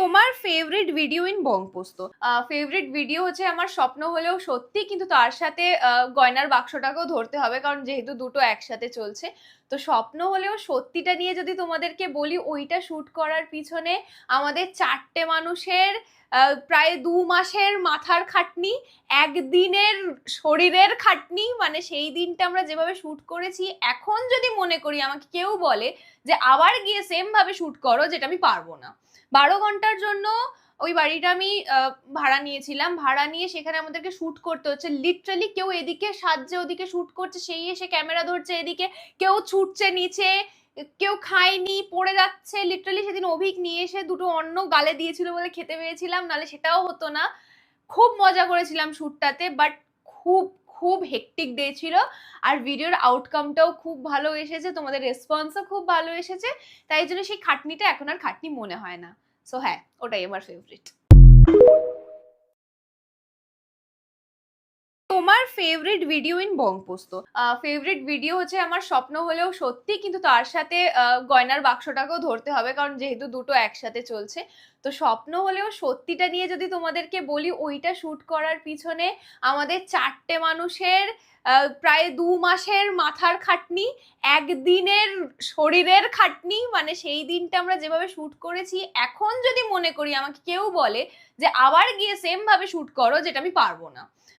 তোমার favourite video in Bongposto? Favourite video হচ্ছে আমার স্বপ্ন হলেও সত্যি, কিন্তু তার সাথে গয়নার বাক্সটাকেও ধরতে হবে, কারণ যেহেতু দুটো একসাথে চলছে। তো স্বপ্ন হলেও সত্যিটা নিয়ে যদি তোমাদেরকে বলি, ওইটা শুট করার পিছনে আমাদের 4টে মানুষের প্রায় 2 মাসের মাথার খাটনি, একদিনের শরীরের খাটনি। মানে সেই দিনটা আমরা যেভাবে শুট করেছি, এখন যদি মনে করি, আমাকে কেউ বলে যে আবার গিয়ে সেম ভাবে শুট করো, যেটা আমি পারবো না। 12 ঘন্টার জন্য ওই বাড়িটা আমি ভাড়া নিয়েছিলাম। ভাড়া নিয়ে সেখানে আমাদেরকে শুট করতে হচ্ছে লিটারালি। কেউ এদিকে সাজছে, ওদিকে শুট করছে, সেই এসে ক্যামেরা ধরছে এদিকে, কেউ ছুটছে নিচে, কেউ খায়নি পড়ে যাচ্ছে। লিটারালি সেদিন অভিক নিয়ে এসে দুটো অন্ন গালে দিয়েছিল বলে খেতে পেয়েছিলাম, নালে সেটাও হতো না। খুব মজা করেছিলাম শুটটাতে, বাট খুব খুব হেক্টিক ডে ছিল। আর ভিডিওর আউটকামটাও খুব ভালো এসেছে, তোমাদের রেসপন্সও খুব ভালো এসেছে। তাই জন্য সেই খাটনিটা এখন আর খাটনি মনে হয় না। সো হ্যাঁ, ওটাই আমার ফেভারিট। তোমার favourite video in Bongposto? Favourite video হচ্ছে আমার স্বপ্ন হলেও সত্যি, কিন্তু তার সাথে গয়নার বাক্সটাকেও ধরতে হবে, কারণ যেহেতু দুটো একসাথে চলছে। তো স্বপ্ন হলেও সত্যিটা নিয়ে যদি তোমাদেরকে বলি, ওইটা শুট করার পিছনে আমাদের 4টে মানুষের প্রায় 2 মাসের মাথার খাটনি, একদিনের শরীরের খাটনি। মানে সেই দিনটা আমরা যেভাবে শুট করেছি, এখন যদি মনে করি, আমাকে কেউ বলে যে আবার গিয়ে সেম ভাবে শুট করো, যেটা আমি পারবো না।